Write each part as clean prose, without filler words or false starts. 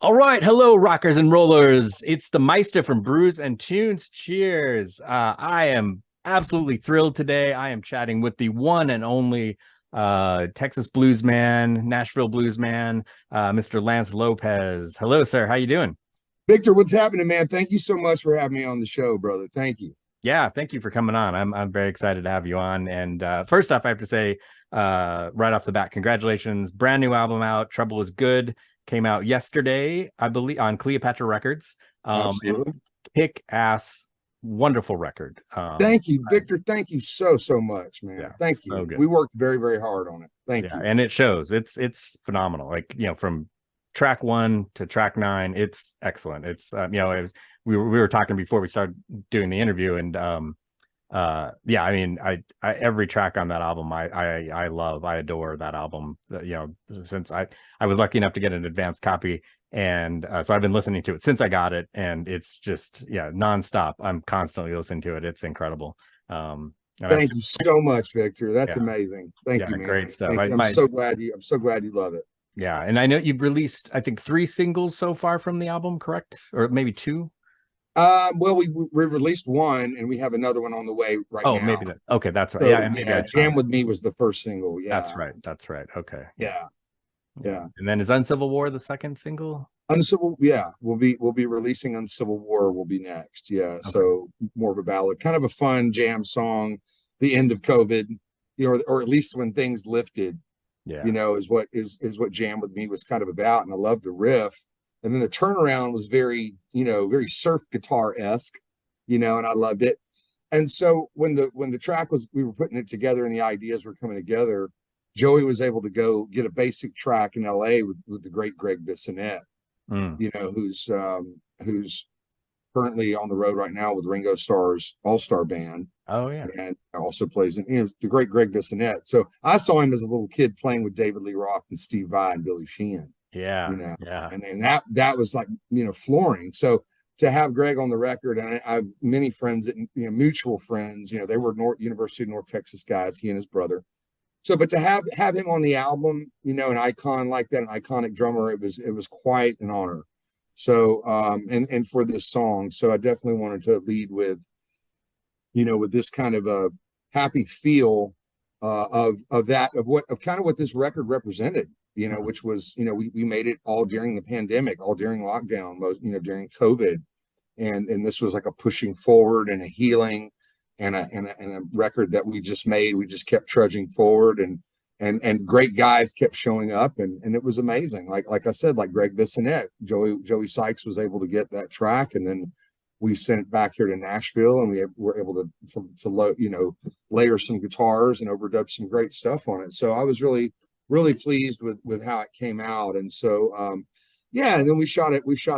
All right, hello, rockers and rollers. It's the Meista from Brews and Tunes. Cheers. I am absolutely thrilled today. I am chatting with the one and only Texas blues man, Nashville blues man, Mr. Lance Lopez. Hello, sir. How you doing? Victor, what's happening, man? Thank you so much for having me on the show, brother. Thank you. Yeah, thank you for coming on. I'm very excited to have you on. And first off, I have to say, right off the bat, congratulations! Brand new album out. Trouble is Good came out yesterday, I believe, on Cleopatra Records. And Absolutely. kick ass, wonderful record. Thank you, Victor. Thank you so much, man. Yeah, Thank so you. good. We worked very hard on it. Thank Yeah, you. and it shows. It's phenomenal. Like, from track one to track nine, it's excellent. It's it was we were talking before we started doing the interview, and yeah, I mean, I every track on that album I love. I adore that album. Since I was lucky enough to get an advanced copy, and so I've been listening to it since I got it, and it's just, yeah, nonstop. I'm constantly listening to it. It's incredible. And I'm Thank you so much, Victor. That's yeah, amazing. Thank yeah, you, great man. stuff. Thank I you. my I'm so glad you love it. Yeah, and I know you've released, I think, three singles so far from the album, correct? Or maybe two? Well, we released one, and we have another one on the way right Oh, now. maybe that. Okay, that's right. Yeah, So and maybe yeah, I just saw Jam that. with Me was the first single. That's Yeah, right. That's right. Okay. Yeah. yeah, Yeah. yeah. And then is Uncivil War the second single? Uncivil, yeah, we'll be releasing Uncivil War will be next. Yeah, Okay. so more of a ballad, kind of a fun jam song. The end of COVID, or at least when things lifted, Yeah. is what Jam with Me was kind of about. And I love the riff, and then the turnaround was very surf guitar esque, and I loved it. And so when the track was we were putting it together and the ideas were coming together, Joey was able to go get a basic track in L.A. with the great Greg Bissonette, Mm. who's currently on the road right now with Ringo Starr's All Star Band, Oh, yeah. and also plays in the great Greg Bissonette. So I saw him as a little kid playing with David Lee Roth and Steve Vai and Billy Sheehan, Yeah. you know, Yeah. and that was like flooring. So to have Greg on the record, and I have many friends that mutual friends, they were University of North Texas guys, he and his brother. So, but to have him on the album, an icon like that, an iconic drummer, it was quite an honor. So, and for this song, so I definitely wanted to lead with this kind of a happy feel of kind of what this record represented. Which was we made it all during the pandemic, all during lockdown, during COVID, and this was like a pushing forward and a healing and a record that we just made. We just kept trudging forward, and great guys kept showing up, and it was amazing. Like I said, like Greg Bissonette, Joey Sykes was able to get that track, and then we sent it back here to Nashville, and we were able to layer some guitars and overdub some great stuff on it. So I was really pleased with how it came out. And so yeah, and then we shot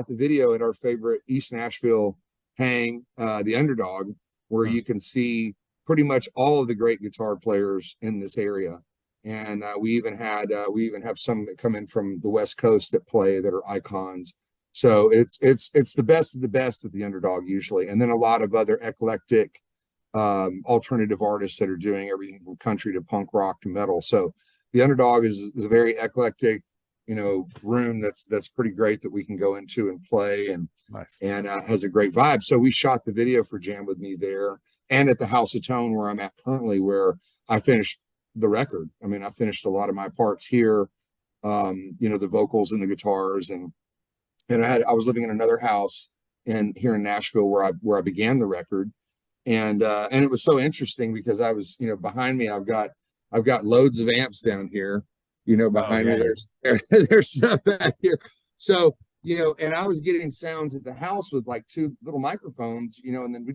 the video at our favorite East Nashville hang, the Underdog, where Mm. you can see pretty much all of the great guitar players in this area. And we even have some that come in from the West Coast that play, that are icons. So it's the best of the best at the Underdog usually, and then a lot of other eclectic alternative artists that are doing everything from country to punk rock to metal. So the Underdog is a very eclectic room that's pretty great, that we can go into and play, and Nice. has a great vibe. So we shot the video for Jam with Me there, and at the House of Tone where I'm at currently, where I finished the record. I mean, I finished a lot of my parts here, the vocals and the guitars, and I was living in another house here in Nashville where I began the record, and it was so interesting because I was behind me I've got loads of amps down here, Oh, behind me yeah. there's stuff back here. So and I was getting sounds at the house with like two little microphones, and then we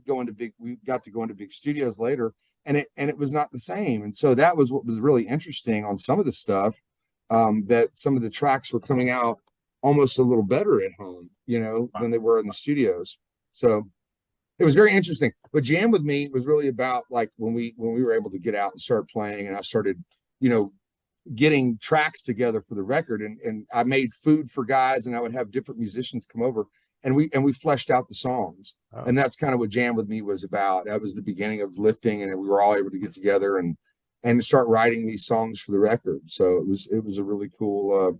got to go into big studios later, and it was not the same. And so that was what was really interesting on some of the stuff, that some of the tracks were coming out almost a little better at home, Wow. than they were in the studios. So it was very interesting. But Jam with Me was really about like when we were able to get out and start playing, and I started, you know, getting tracks together for the record, and I made food for guys, and I would have different musicians come over, and we fleshed out the songs. Oh, And that's kind of what Jam with Me was about. That was the beginning of lifting, and we were all able to get together and start writing these songs for the record. So it was a really cool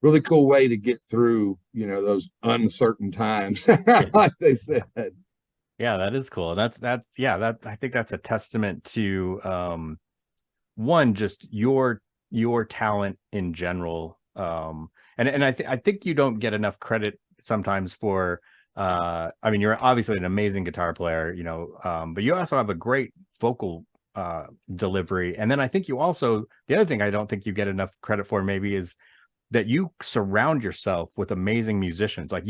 really cool way to get through, those uncertain times, like they said. Yeah, that is cool. Yeah, that I think that's a testament to one, just your talent in general. And I think you don't get enough credit sometimes for I mean, you're obviously an amazing guitar player, but you also have a great vocal delivery. And then I think you also, the other thing I don't think you get enough credit for maybe is that you surround yourself with amazing musicians. Like,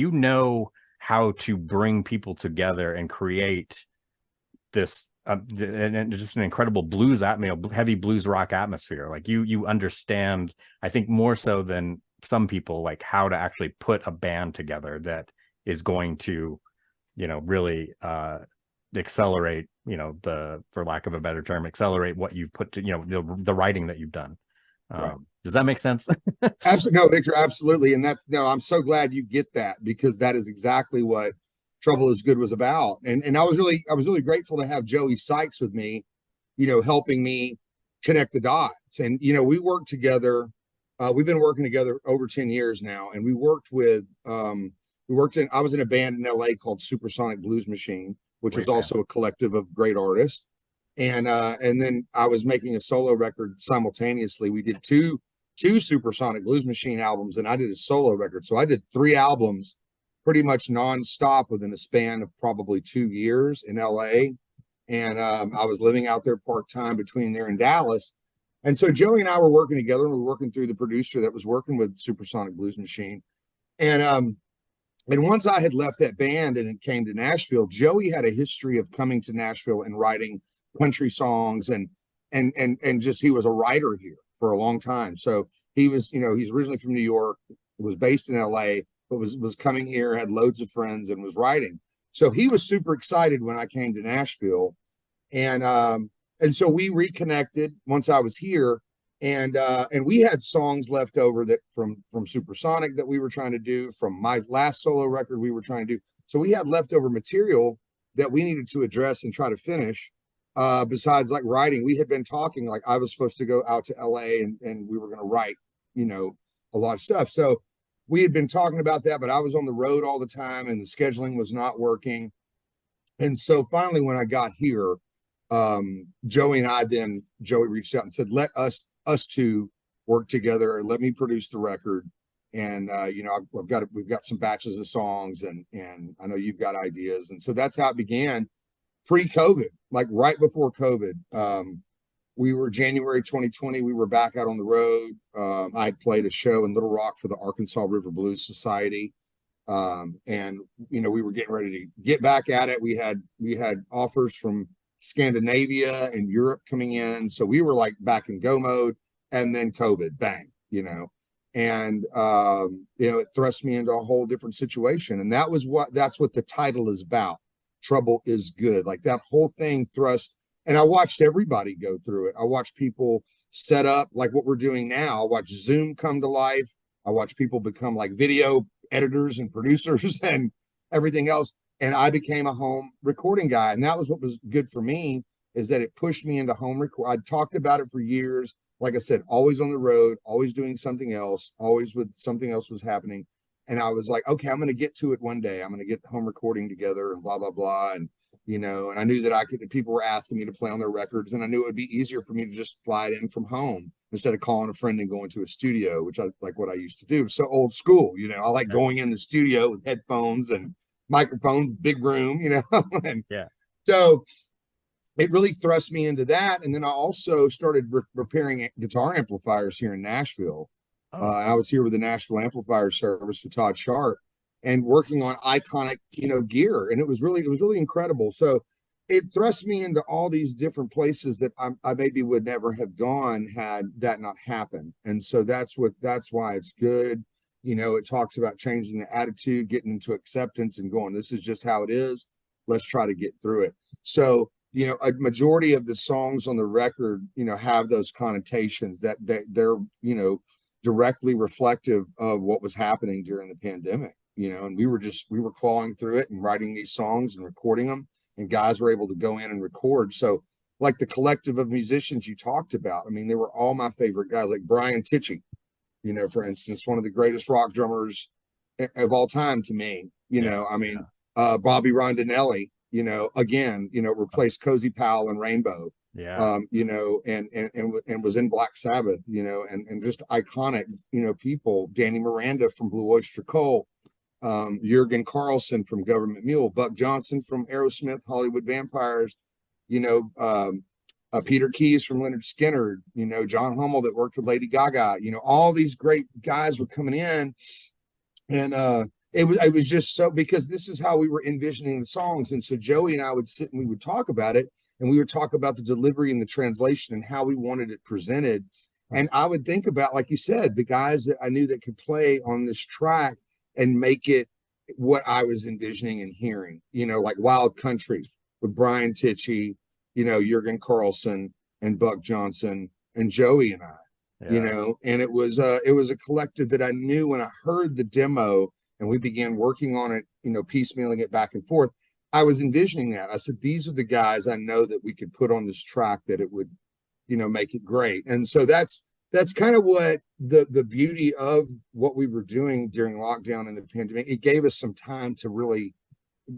how to bring people together and create this and just an incredible blues heavy blues rock atmosphere. Like, you understand, I think, more so than some people, like how to actually put a band together that is going to, really accelerate, for lack of a better term, accelerate what you've put to, the writing that you've done. Right. Does that make sense? Absolutely. No, Victor, absolutely. And I'm so glad you get that, because that is exactly what Trouble Is Good was about. And I was really grateful to have Joey Sykes with me, helping me connect the dots. And, we worked together. We've been working together over 10 years now. And I was in a band in LA called Supersonic Blues Machine, which was also a collective of great artists. And then I was making a solo record simultaneously. We did two Supersonic Blues Machine albums, and I did a solo record. So I did 3 albums pretty much nonstop within a span of probably 2 years in LA. And I was living out there part-time between there and Dallas. And so Joey and I were working together, and we were working through the producer that was working with Supersonic Blues Machine. And once I had left that band and it came to Nashville, Joey had a history of coming to Nashville and writing country songs, and just, he was a writer here for a long time. So he was, he's originally from New York, was based in LA, but was coming here, had loads of friends, and was writing. So he was super excited when I came to Nashville. And so we reconnected once I was here, and we had songs left over that from Supersonic that we were trying to do, from my last solo record we were trying to do. So we had leftover material that we needed to address and try to finish. Besides, like, writing, we had been talking, like, I was supposed to go out to LA and we were going to write, a lot of stuff. So we had been talking about that, but I was on the road all the time and the scheduling was not working. And so finally, when I got here, Joey reached out and said, let us two work together, and let me produce the record. And, we've got some batches of songs, and I know you've got ideas. And so that's how it began, pre-COVID, like right before COVID. We were January 2020, we were back out on the road. I had played a show in Little Rock for the Arkansas River Blues Society. And, we were getting ready to get back at it. We had offers from Scandinavia and Europe coming in. So we were like back in go mode, and then COVID, bang, and, it thrust me into a whole different situation. And that's what the title is about. Trouble Is Good. Like, that whole thing thrust, and I watched everybody go through it. I watched people set up like what we're doing now. I watched Zoom come to life. I watched people become like video editors and producers and everything else. And I became a home recording guy. And that was what was good for me, is that it pushed me into home record. I'd talked about it for years. Like I said, always on the road, always doing something else, always with something else was happening. And I was like, okay, I'm going to get to it one day. I'm going to get home recording together and blah, blah, blah. And, and I knew that people were asking me to play on their records, and I knew it would be easier for me to just fly it in from home instead of calling a friend and going to a studio, which I like what I used to do. So old school, I like going in the studio with headphones and microphones, big room, and so it really thrust me into that. And then I also started repairing guitar amplifiers here in Nashville. And I was here with the Nashville Amplifier Service for Todd Sharp, and working on iconic, gear. And it was really incredible. So it thrust me into all these different places that I maybe would never have gone had that not happened. And so that's why it's good. It talks about changing the attitude, getting into acceptance, and going, this is just how it is. Let's try to get through it. So, a majority of the songs on the record, have those connotations that they're, directly reflective of what was happening during the pandemic, and we were clawing through it and writing these songs and recording them, and guys were able to go in and record. So, like the collective of musicians you talked about, I mean, they were all my favorite guys, like Brian Tichy, you know, for instance, one of the greatest rock drummers of all time to me, you know, I mean, Bobby Rondinelli, you know, again, you know, replaced Cozy Powell and Rainbow, you know, and was in Black Sabbath, you know, and just iconic, you know, people. Danny Miranda from Blue Oyster Cult, Jurgen Carlson from Government Mule, Buck Johnson from Aerosmith, Hollywood Vampires, you know, Peter Keys from Leonard Skinner, you know, John Hummel that worked with Lady Gaga, you know, all these great guys were coming in, and it was just so, because this is how we were envisioning the songs. And so Joey and I would sit and we would talk about it, and we would talk about the delivery and the translation and how we wanted it presented. And I would think about, like you said, the guys that I knew that could play on this track and make it what I was envisioning and hearing, you know, like Wild Country with Brian Tichy, you know, Jurgen Carlson and Buck Johnson and Joey and I, you know, and it was a collective that I knew when I heard the demo and we began working on it, you know, piecemealing it back and forth. I was envisioning that. I said, these are the guys I know that we could put on this track that it would, you know, make it great. And so that's kind of what the beauty of what we were doing during lockdown and the pandemic. It gave us some time to really,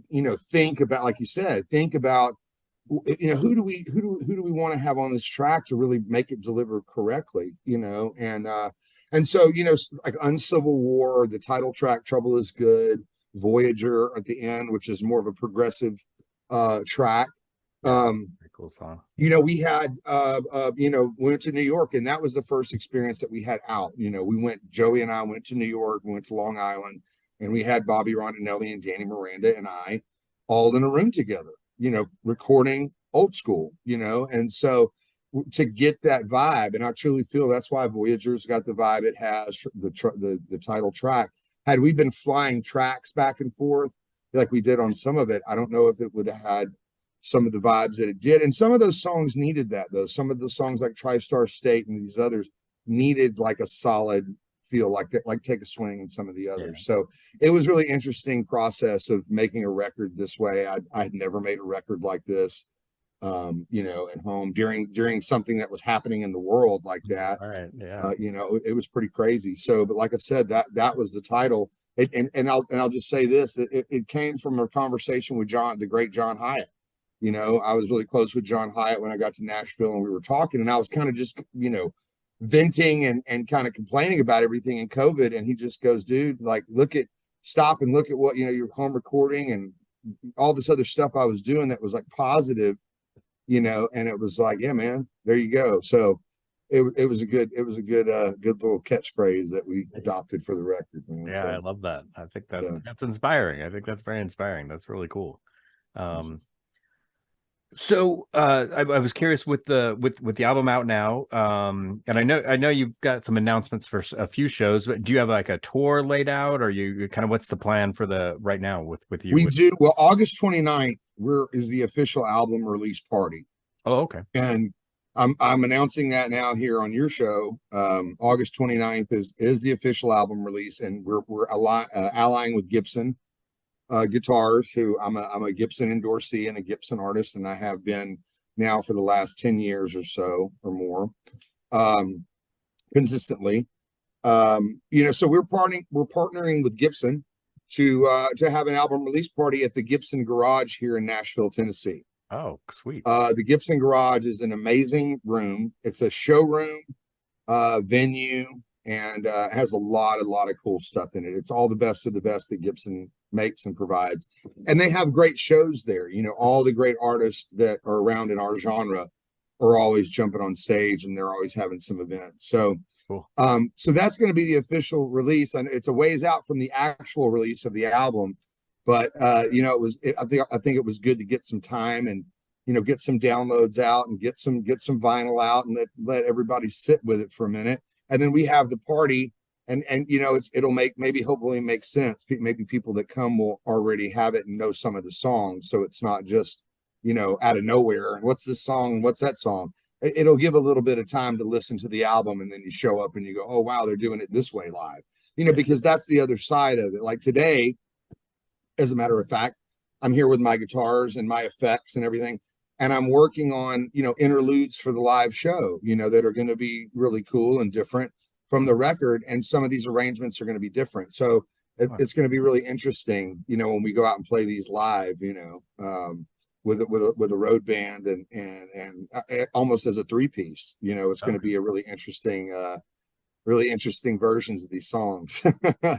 you know, think about, like you said, think about, you know, who do we want to have on this track to really make it deliver correctly, you know. And so, you know, like Uncivil War, the title track Trouble Is Good, Voyager at the end, which is more of a progressive track. Cool song. You know, we had you know, we went to New York, and that was the first experience that we had out. You know, Joey and I went to New York, we went to Long Island, and we had Bobby Rondinelli and Danny Miranda and I all in a room together, you know, recording old school, you know. And so to get that vibe, and I truly feel that's why Voyager's got the vibe it has, the title track. Had we been flying tracks back and forth like we did on some of it, I don't know if it would have had some of the vibes that it did. And some of those songs needed that, though. Some of the songs like TriStar State and these others needed like a solid feel, like that, like Take a Swing and some of the others. So it was really interesting process of making a record this way. I had never made a record like this, you know, at home during something that was happening in the world like that. You know, it was pretty crazy. So, but like I said, that was the title. And I'll just say this: it came from a conversation with the great John Hyatt. You know, I was really close with John Hyatt when I got to Nashville, and we were talking, and I was kind of just, you know, venting and kind of complaining about everything in COVID. And he just goes, dude, like, stop and look at what, you know, your home recording and all this other stuff I was doing that was like positive, you know. And it was like, yeah, man, there you go. So it was a good little catchphrase that we adopted for the record, man. Yeah, so, I love that. I think that's inspiring. I think that's very inspiring. That's really cool. So I was curious with the album out now, and I know you've got some announcements for a few shows, but do you have like a tour laid out, or you kind of, what's the plan for the right now with you? We do. Well, August 29th is the official album release party. Oh, okay. And I'm announcing that now here on your show. August 29th is the official album release, and we're allying with Gibson Guitars, who I'm a Gibson endorsee and a Gibson artist, and I have been now for the last 10 years or so or more, consistently. You know, so we're partnering with Gibson to have an album release party at the Gibson Garage here in Nashville, Tennessee. Oh, sweet. The Gibson Garage is an amazing room. It's a showroom venue, and has a lot of cool stuff in it. It's all the best of the best that Gibson makes and provides. And they have great shows there. You know, all the great artists that are around in our genre are always jumping on stage, and they're always having some events. So cool. So that's going to be the official release, and it's a ways out from the actual release of the album. But you know, I think it was good to get some time and, you know, get some downloads out and get some vinyl out and let everybody sit with it for a minute. And then we have the party, and you know, it'll hopefully make sense. Maybe people that come will already have it and know some of the songs, so it's not just, you know, out of nowhere. And what's this song? What's that song? It'll give a little bit of time to listen to the album, and then you show up and you go, oh wow, they're doing it this way live. You know, because that's the other side of it. Like today, as a matter of fact, I'm here with my guitars and my effects and everything, and I'm working on, you know, interludes for the live show, you know, that are going to be really cool and different. from the record, and some of these arrangements are going to be different. So it's going to be really interesting, you know, when we go out and play these live, you know, with a road band and almost as a three-piece, you know. It's going to be a really interesting versions of these songs.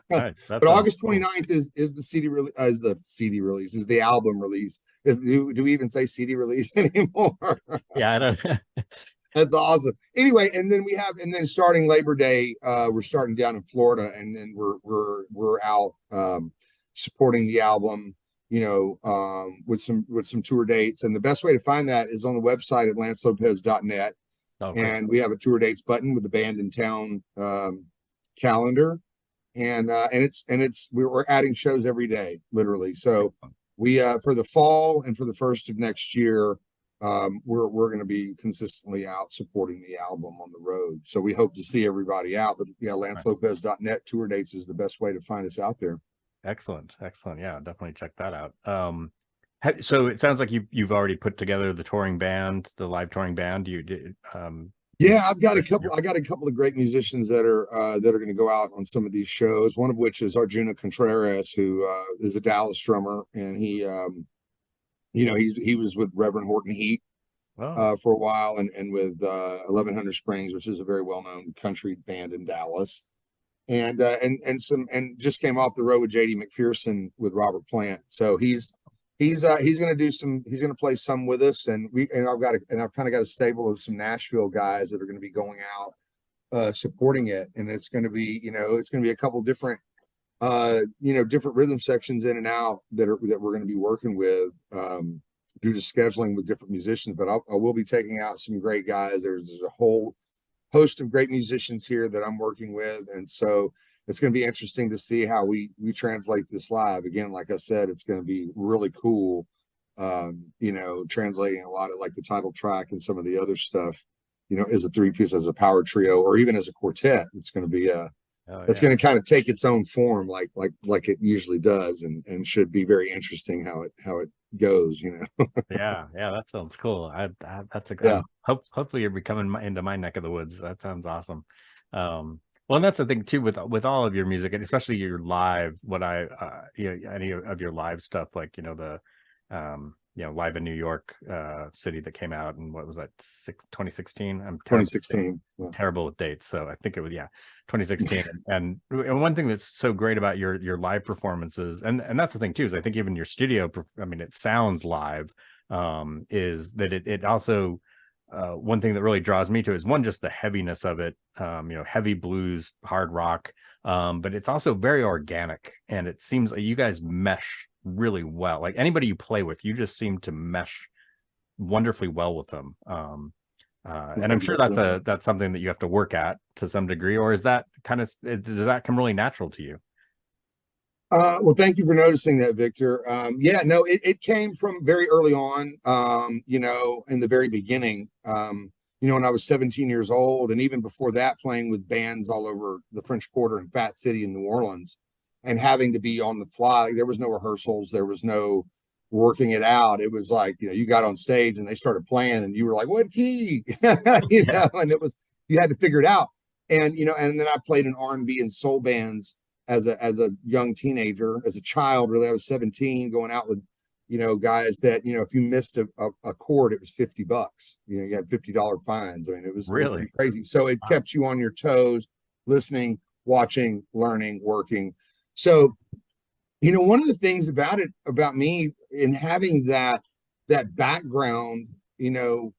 Nice. But August 29th is the CD release, is the album release. Do we even say CD release anymore? Yeah, I don't. That's awesome. Anyway, and then starting Labor Day, we're starting down in Florida, and then we're out supporting the album, you know, with some tour dates. And the best way to find that is on the website at lancelopez.net. And we have a tour dates button with the band in town calendar, and we're adding shows every day, literally. So we for the fall and for the first of next year, we're going to be consistently out supporting the album on the road. So we hope to see everybody out. But yeah, lancelopez.net tour dates is the best way to find us out there. Excellent. Yeah, definitely check that out. So it sounds like you've already put together the touring band, the live touring band. You did. Yeah, I got a couple of great musicians that are going to go out on some of these shows. One of which is Arjuna Contreras, who is a Dallas drummer, and he, you know, he was with Reverend Horton Heat for a while, and with 1100 Springs, which is a very well-known country band in Dallas, and just came off the road with JD McPherson with Robert Plant. So he's going to play some with us, and I've kind of got a stable of some Nashville guys that are going to be going out supporting it. And it's going to be, you know, a couple different different rhythm sections in and out that we're going to be working with due to scheduling with different musicians. But I will be taking out some great guys. There's a whole host of great musicians here that I'm working with, and so it's going to be interesting to see how we translate this live. Again, like I said, it's going to be really cool, you know, translating a lot of like the title track and some of the other stuff, you know, as a three-piece, as a power trio, or even as a quartet. It's going to be it's going to kind of take its own form, like it usually does, and should be very interesting how it goes, you know. yeah, that sounds cool. That's a yeah. Hopefully you're coming into my neck of the woods. That sounds awesome. Well, and that's the thing too with all of your music, and especially your live. What any of your live stuff, like, you know, the Live in New York City that came out, and what was that, 2016? I'm 2016. Terrible with dates, so I think it was 2016. and one thing that's so great about your live performances, and that's the thing too, is I think even your studio, I mean, it sounds live, is that it also. One thing that really draws me to is one, just the heaviness of it, heavy blues, hard rock, but it's also very organic, and it seems like you guys mesh really well. Like anybody you play with, you just seem to mesh wonderfully well with them. And I'm sure that's something that you have to work at to some degree, or is that does that come really natural to you? Well, thank you for noticing that, Victor. It came from very early on, in the very beginning, when I was 17 years old, and even before that, playing with bands all over the French Quarter and Fat City in New Orleans, and having to be on the fly. There was no rehearsals. There was no working it out. It was like, you got on stage and they started playing and you were like, what key? And you had to figure it out. And, and then I played in R&B and soul bands as a young teenager, as a child. Really, I was 17, going out with guys that if you missed a chord, it was $50. You had $50 fines. I mean, it was really crazy. So it kept you on your toes, listening, watching, learning, working. So one of the things about me in having that background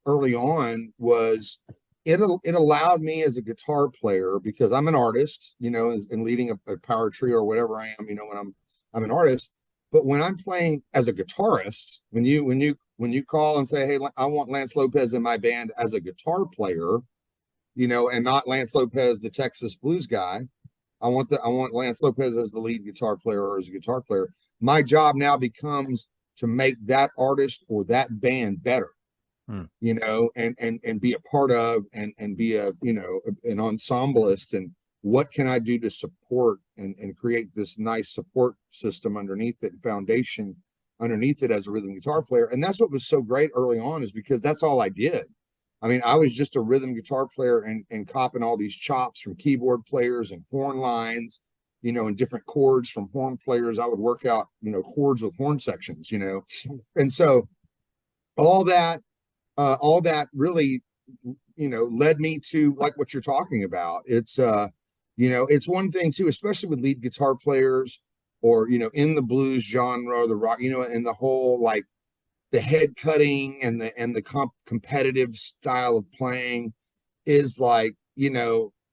early on was it allowed me as a guitar player, because I'm an artist, and leading a power trio or whatever I am, when I'm an artist. But when I'm playing as a guitarist, when you call and say, hey, I want Lance Lopez in my band as a guitar player, and not Lance Lopez, the Texas blues guy, I want Lance Lopez as the lead guitar player or as a guitar player. My job now becomes to make that artist or that band better. And be a part of and be an ensemblist, and what can I do to support and create this nice support system underneath it, and foundation underneath it as a rhythm guitar player. And that's what was so great early on, is because that's all I did. I mean, I was just a rhythm guitar player and copping all these chops from keyboard players and horn lines, and different chords from horn players. I would work out, chords with horn sections, and so all that really, led me to like what you're talking about. It's one thing too, especially with lead guitar players or, in the blues genre, the rock, and the whole like the head cutting and the competitive style of playing is like,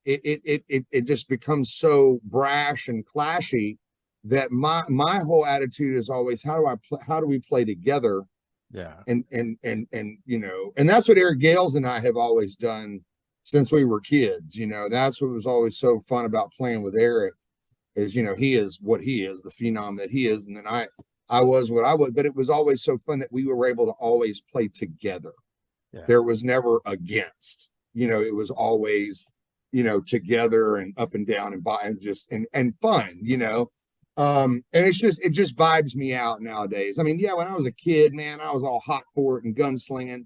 it just becomes so brash and clashy that my whole attitude is always how do we play together. Yeah. And that's what Eric Gales and I have always done since we were kids. That's what was always so fun about playing with Eric is, he is what he is, the phenom that he is. And then I was what I was, but it was always so fun that we were able to always play together. Yeah. There was never against, it was always, together and up and down and just fun, and it just vibes me out nowadays. I mean, yeah, when I was a kid, man, I was all hot for it and gunslinging,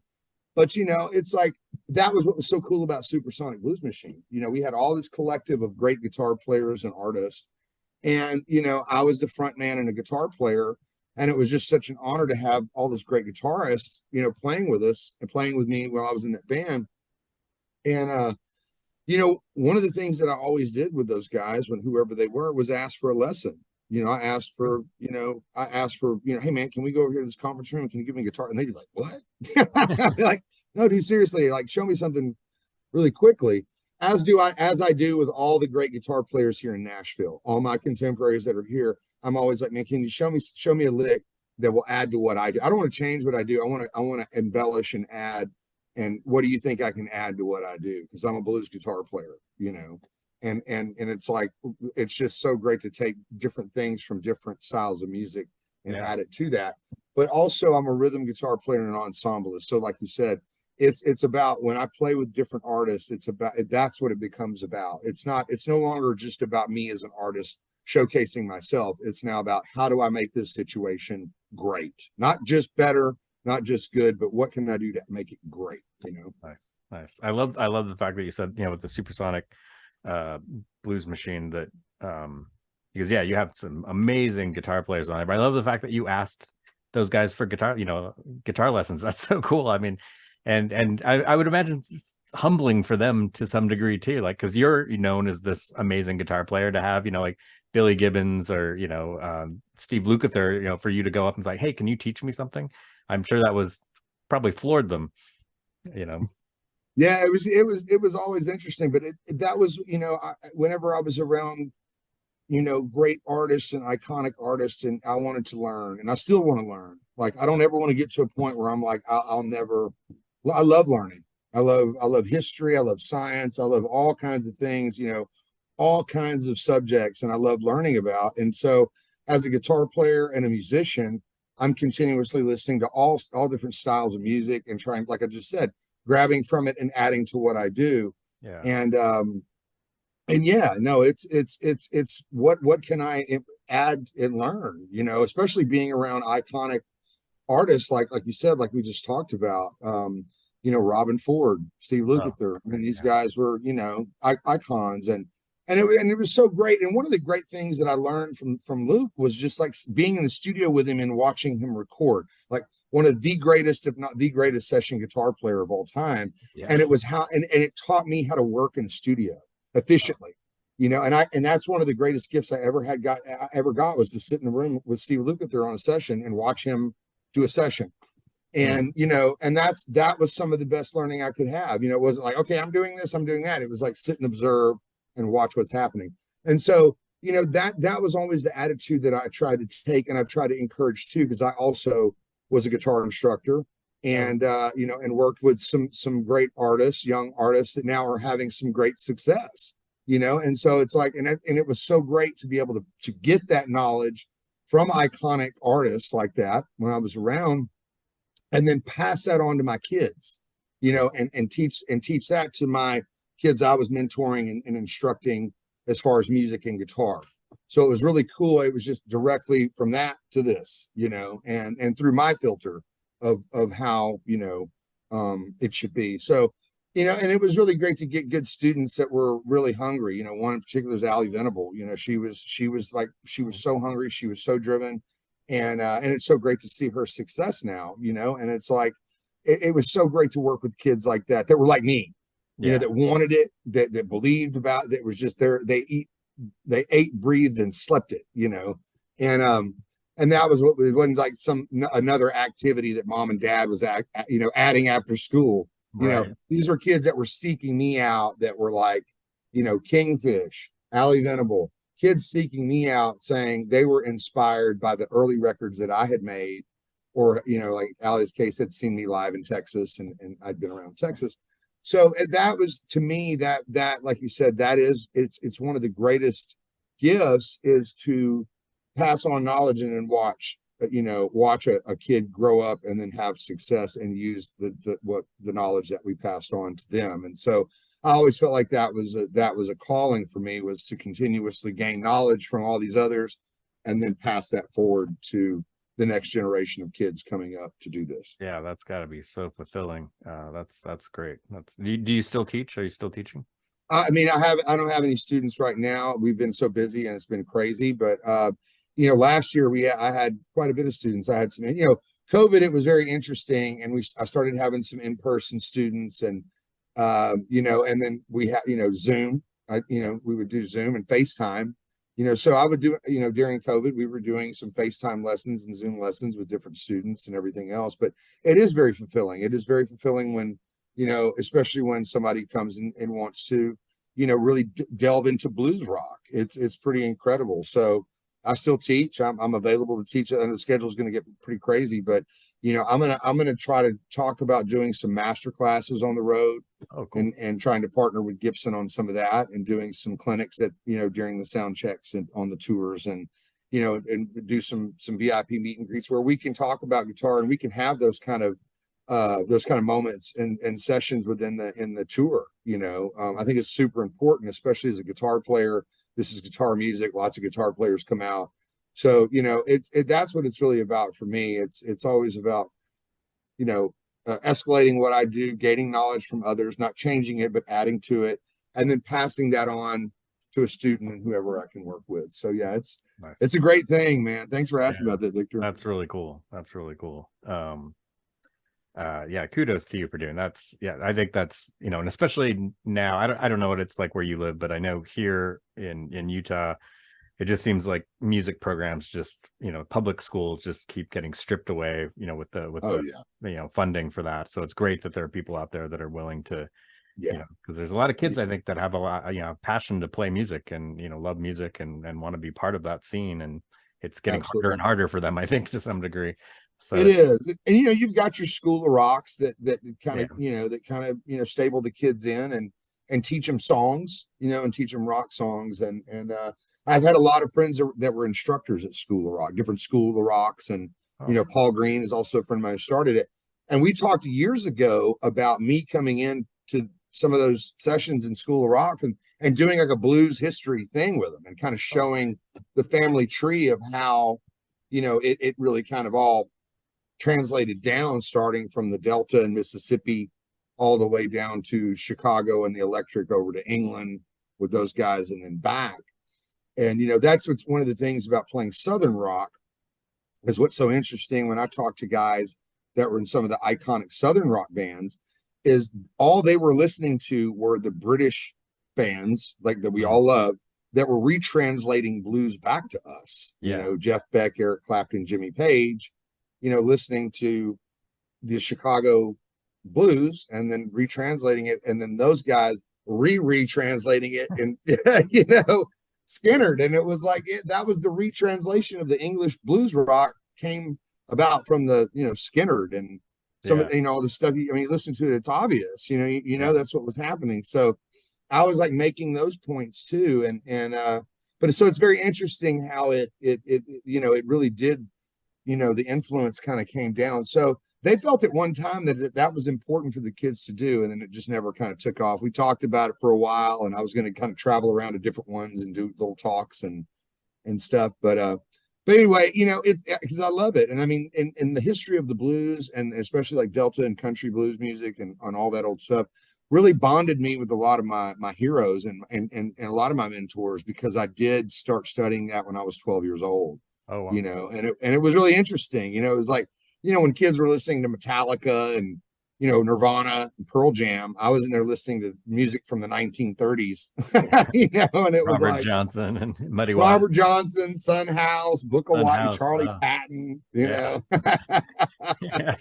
but it's like that was what was so cool about Supersonic Blues Machine. We had all this collective of great guitar players and artists, and I was the front man and a guitar player, and it was just such an honor to have all those great guitarists playing with us and playing with me while I was in that band. And one of the things that I always did with those guys, when whoever they were, was ask for a lesson. I asked for, hey man, can we go over here to this conference room? Can you give me a guitar? And they'd be like, what? I'd be like, no, dude, seriously, like show me something really quickly. As I do with all the great guitar players here in Nashville, all my contemporaries that are here. I'm always like, man, can you show me a lick that will add to what I do? I don't want to change what I do. I want to embellish and add. And what do you think I can add to what I do? Because I'm a blues guitar player, and it's like, it's just so great to take different things from different styles of music and add it to that. But also I'm a rhythm guitar player and an ensemblist. So like you said, it's about when I play with different artists, that's what it becomes about. It's no longer just about me as an artist showcasing myself. It's now about how do I make this situation great, not just better, not just good, but what can I do to make it great? Nice. I love the fact that you said, with the Supersonic Blues Machine that because you have some amazing guitar players on it. But I love the fact that you asked those guys for guitar lessons. That's so cool. I mean, and I would imagine humbling for them to some degree too, like because you're known as this amazing guitar player to have, like Billy Gibbons or Steve Lukather, for you to go up and say, hey, can you teach me something? I'm sure that was probably floored them, Yeah, it was always interesting, but that was, whenever I was around, great artists and iconic artists, and I wanted to learn, and I still want to learn. Like, I don't ever want to get to a point where I'm like, I'll never. I love learning. I love history. I love science. I love all kinds of things, all kinds of subjects, and I love learning about. And so, as a guitar player and a musician, I'm continuously listening to all different styles of music and trying, like I just said, grabbing from it and adding to what I do. Yeah. And yeah, no, it's what can I add and learn, especially being around iconic artists like you said, like we just talked about, Robin Ford, Steve Lukather. I mean, these guys were, icons, and it was so great. And one of the great things that I learned from Luke was just like being in the studio with him and watching him record, like one of the greatest, if not the greatest session guitar player of all time. Yeah. And it was and it taught me how to work in a studio efficiently, and that's one of the greatest gifts I ever got was to sit in a room with Steve Lukather on a session and watch him do a session. And, and that was some of the best learning I could have. It wasn't like, okay, I'm doing this, I'm doing that. It was like sit and observe and watch what's happening. And so, that was always the attitude that I tried to take, and I've tried to encourage too, because I also was a guitar instructor and, and worked with some great artists, young artists that now are having some great success, and so it's like, and it was so great to be able to get that knowledge from iconic artists like that when I was around, and then pass that on to my kids, and teach that to my kids I was mentoring and instructing as far as music and guitar. So it was really cool. It was just directly from that to this, and through my filter of how, it should be. So, and it was really great to get good students that were really hungry. One in particular is Allie Venable. She was so hungry, she was so driven, and it's so great to see her success now. And it's like it was so great to work with kids like that were like me, that wanted it, that believed about it, that was just there. They ate, breathed, and slept it. And that was what it wasn't like another activity that mom and dad was adding after school. Right. These were kids that were seeking me out, that were like, Kingfish, Allie Venable, kids seeking me out, saying they were inspired by the early records that I had made, or, like Allie's case, had seen me live in Texas, and I'd been around Texas. So that was, to me, that like you said, it's one of the greatest gifts, is to pass on knowledge and then watch a kid grow up and then have success and use the knowledge that we passed on to them. And so I always felt like that was a calling for me, was to continuously gain knowledge from all these others and then pass that forward to the next generation of kids coming up to do this. Yeah, that's got to be so fulfilling. That's great. Do you still teach? Are you still teaching? I mean, I don't have any students right now. We've been so busy and it's been crazy, but last year I had quite a bit of students. I had some, COVID, it was very interesting. And I started having some in-person students, and, and then we had, Zoom, we would do Zoom and FaceTime, so I would do, during COVID, we were doing some FaceTime lessons and Zoom lessons with different students and everything else. But it is very fulfilling. It is very fulfilling when, especially when somebody comes and wants to, really delve into blues rock. It's pretty incredible. So I still teach. I'm available to teach, and the schedule is going to get pretty crazy. But I'm gonna try to talk about doing some master classes on the road, and trying to partner with Gibson on some of that, and doing some clinics that during the sound checks and on the tours, and and do some VIP meet and greets where we can talk about guitar, and we can have those kind of moments and sessions within the tour. I think it's super important, especially as a guitar player. This is guitar music. Lots of guitar players come out. So, that's what it's really about for me. It's always about, escalating what I do, gaining knowledge from others, not changing it, but adding to it, and then passing that on to a student and whoever I can work with. So yeah, it's nice. It's a great thing, man. Thanks for asking about that, Victor. That's really cool. Kudos to you for doing that. I think that's, and especially now, I don't know what it's like where you live, but I know here in Utah, it just seems like music programs just, public schools just keep getting stripped away, with the funding for that. So it's great that there are people out there that are willing to, because there's a lot of kids, I think, that have a lot, passion to play music and, love music and want to be part of that scene. And it's getting harder and harder for them, I think, to some degree. So it is. And you've got your School of Rocks that kind of stable the kids in and teach them songs, and teach them rock songs. And I've had a lot of friends that were instructors at School of Rock, different School of Rocks. And, Paul Green is also a friend of mine who started it. And we talked years ago about me coming in to some of those sessions in School of Rock and doing like a blues history thing with them, and kind of showing the family tree of how, it really kind of all translated down, starting from the Delta and Mississippi all the way down to Chicago and the electric over to England with those guys, and then back. And, that's what's one of the things about playing Southern rock, is what's so interesting when I talk to guys that were in some of the iconic Southern rock bands, is all they were listening to were the British bands, like that we all love, that were retranslating blues back to us. Jeff Beck, Eric Clapton, Jimmy Page, listening to the Chicago blues and then retranslating it, and then those guys retranslating it, and Skinnerd. And it was like that was the retranslation of the English blues rock, came about from the Skinnerd and some of all the stuff. Listen to it, it's obvious. That's what was happening. So I was like making those points too, but so it's very interesting how it really did. The influence kind of came down. So they felt at one time that was important for the kids to do, and then it just never kind of took off. We talked about it for a while, and I was going to kind of travel around to different ones and do little talks and stuff. But But anyway, you know, it's because I love it. And I mean, in the history of the blues, and especially like Delta and country blues music and on all that old stuff, really bonded me with a lot of my heroes and a lot of my mentors, because I did start studying that when I was 12 years old. Oh, wow. You know, and it was really interesting. You know, it was like, you know, when kids were listening to Metallica and, you know, Nirvana and Pearl Jam, I was in there listening to music from the 1930s, you know, and it was Robert like Johnson and Muddy Waters. Robert Johnson, Son House, Book of White, House. Charlie Patton, you Yeah. know. Yeah.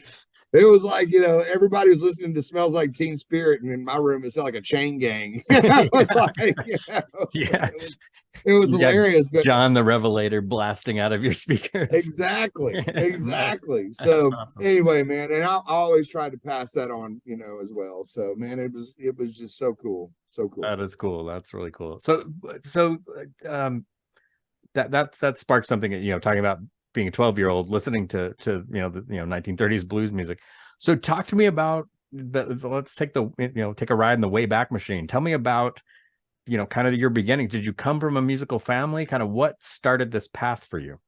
It was like, you know, everybody was listening to Smells Like Teen Spirit, and in my room it sounded like a chain gang. It was like, you know, Yeah. it was You got hilarious. But John the Revelator blasting out of your speakers. exactly, Nice. That's So awesome. anyway, man, and I always tried to pass that on, you know, as well. So man, it was just so cool, so cool. That is cool. That's really cool. So that sparked something, you know, talking about being a 12-year-old listening to you know, the 1930s blues music. So talk to me about let's take take a ride in the Wayback Machine. Tell me about, you know, kind of your beginnings. Did you come from a musical family? Kind of what started this path for you?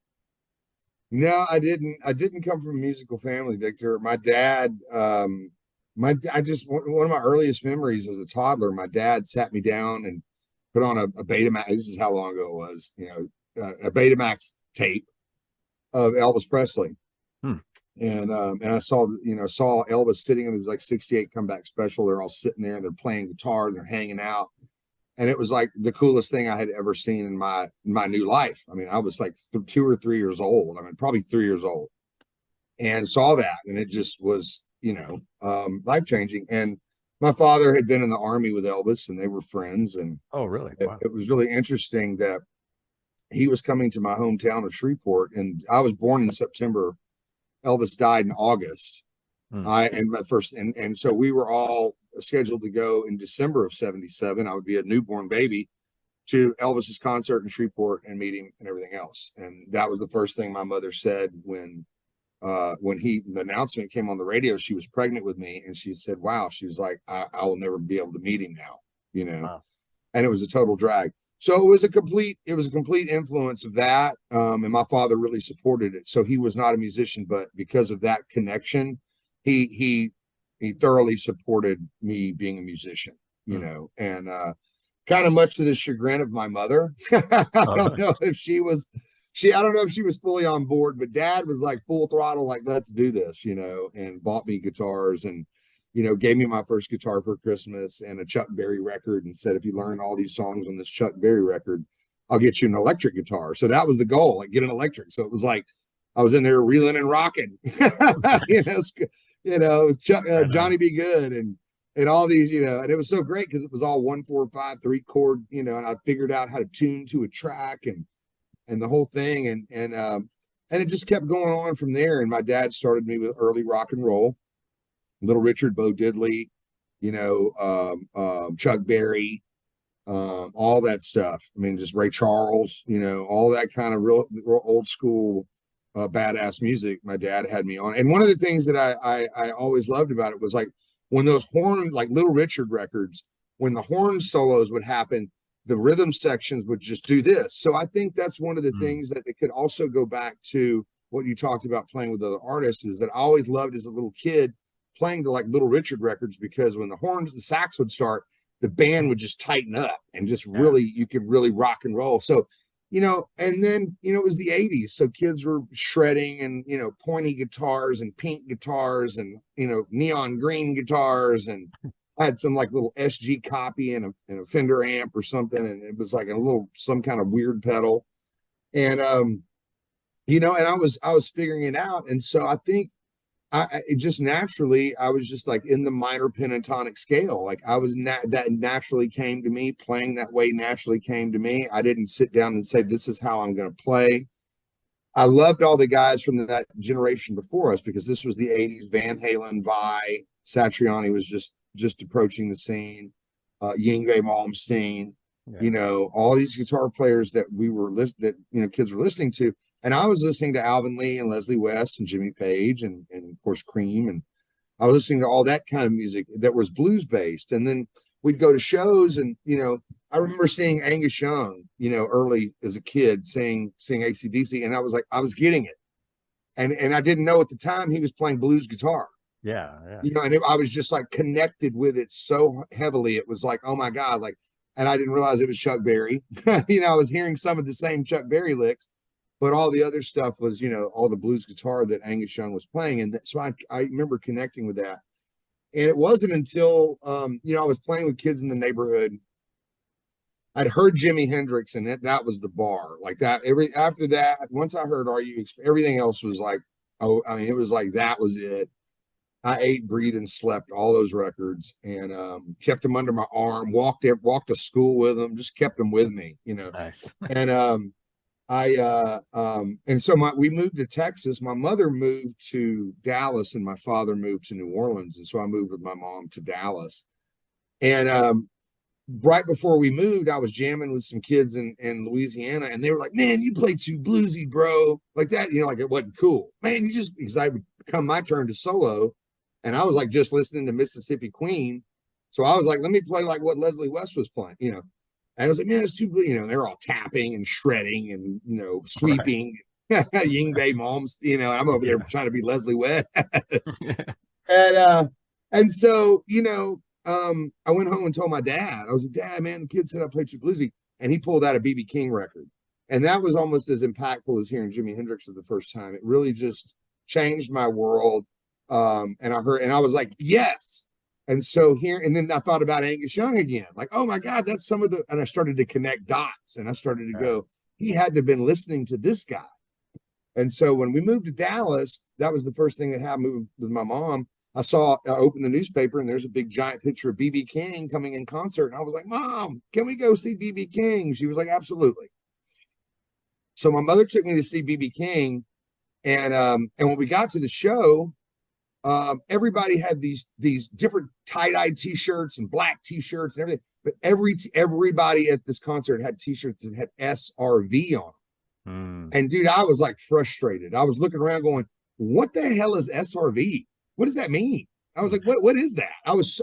No, I didn't. I didn't come from a musical family, Victor. My dad, I just one of my earliest memories as a toddler. My dad sat me down and put on a Betamax. This is how long ago it was, you know, a Betamax tape of Elvis Presley, Hmm. and I saw, you know, saw Elvis sitting, and there was like 68 comeback special. They're all sitting there and they're playing guitar and they're hanging out, and it was like the coolest thing I had ever seen in my new life. I mean, I was like 2 or 3 years old. I mean, probably 3 years old, and saw that, and it just was, you know, life changing. And my father had been in the Army with Elvis, and they were friends, and Oh, really? Wow. it was really interesting that he was coming to my hometown of Shreveport, and I was born in September. Elvis died in August. Hmm. I and my first and so we were all scheduled to go in December of '77. I would be a newborn baby to Elvis's concert in Shreveport and meet him and everything else. And that was the first thing my mother said when the announcement came on the radio. She was pregnant with me, and she said, "Wow," she was like, I will never be able to meet him now," you know. Wow. And it was a total drag. So it was a complete influence of that. And my father really supported it. So he was not a musician, but because of that connection, he he thoroughly supported me being a musician, you know, and kind of much to the chagrin of my mother. I don't know if I don't know if she was fully on board, but dad was like full throttle, like, let's do this, you know, and bought me guitars and, you know, gave me my first guitar for Christmas and a Chuck Berry record, and said, if you learn all these songs on this Chuck Berry record, I'll get you an electric guitar. So that was the goal, like get an electric. So it was like I was in there reeling and rocking, Chuck, Johnny Be Good and all these, you know, and it was so great because it was all 1-4-5 3 chord, you know, and I figured out how to tune to a track and the whole thing, and it just kept going on from there. And my dad started me with early rock and roll. Little Richard, Bo Diddley, you know, Chuck Berry, all that stuff. I mean, just Ray Charles, you know, all that kind of real old school badass music my dad had me on. And one of the things that I always loved about it was like when those horn, like Little Richard records, when the horn solos would happen, the rhythm sections would just do this. So I think that's one of the things that it could also go back to what you talked about playing with other artists, is that I always loved as a little kid playing to like Little Richard records, because when the sax would start, the band would just tighten up and just really, you could really rock and roll. So, you know, and then, you know, it was the 80s. So kids were shredding and, you know, pointy guitars and pink guitars and, you know, neon green guitars. And I had some like little SG copy and a Fender amp or something. And it was like some kind of weird pedal. And, you know, and I was figuring it out. And so I think, it just naturally, I was just like in the minor pentatonic scale. Like I was that naturally came to me. Playing that way naturally came to me. I didn't sit down and say, this is how I'm going to play. I loved all the guys from that generation before us, because this was the 80s. Van Halen, Vi, Satriani was just approaching the scene. Yngwie Malmsteen, you know, all these guitar players that kids were listening to. And I was listening to Alvin Lee and Leslie West and Jimmy Page and of course Cream. And I was listening to all that kind of music that was blues based. And then we'd go to shows and, you know, I remember seeing Angus Young, early as a kid, sing AC/DC, and I was like, I was getting it, and I didn't know at the time he was playing blues guitar. Yeah. And I was just like connected with it so heavily. It was like, oh my God, like, and I didn't realize it was Chuck Berry. I was hearing some of the same Chuck Berry licks, but all the other stuff was, all the blues guitar that Angus Young was playing. And so I remember connecting with that. And it wasn't until, I was playing with kids in the neighborhood. I'd heard Jimi Hendrix, and that was the bar. Like that, after that, once I heard everything else was like, oh, I mean, it was like that was it. I ate, breathed, and slept all those records, and kept them under my arm. Walked to school with them. Just kept them with me, Nice. And and so we moved to Texas. My mother moved to Dallas, and my father moved to New Orleans, and so I moved with my mom to Dallas. And right before we moved, I was jamming with some kids in Louisiana, and they were like, "Man, you play too bluesy, bro." Like that, like it wasn't cool. Man, because I would come my turn to solo. And I was like just listening to Mississippi Queen. So I was like, let me play like what Leslie West was playing, And I was like, man, it's too, they're all tapping and shredding and, sweeping, right. Ying Bay Moms, and I'm over there trying to be Leslie West. And so, I went home and told my dad, I was like, Dad, man, the kid said I played too bluesy. And he pulled out a BB King record. And that was almost as impactful as hearing Jimi Hendrix for the first time. It really just changed my world. And I was like, yes. And so and then I thought about Angus Young again, like, oh my God, that's and I started to connect dots, and I started to go, he had to have been listening to this guy. And so when we moved to Dallas, that was the first thing that happened with my mom. I opened the newspaper, and there's a big giant picture of BB King coming in concert. And I was like, Mom, can we go see BB King? She was like, absolutely. So my mother took me to see BB King. And when we got to the show, everybody had these different tie-dye t-shirts and black t-shirts and everything, but everybody at this concert had t-shirts that had SRV on them. And dude, I was like frustrated. I was looking around going, what the hell is SRV? What does that mean? I was like, what is that? I was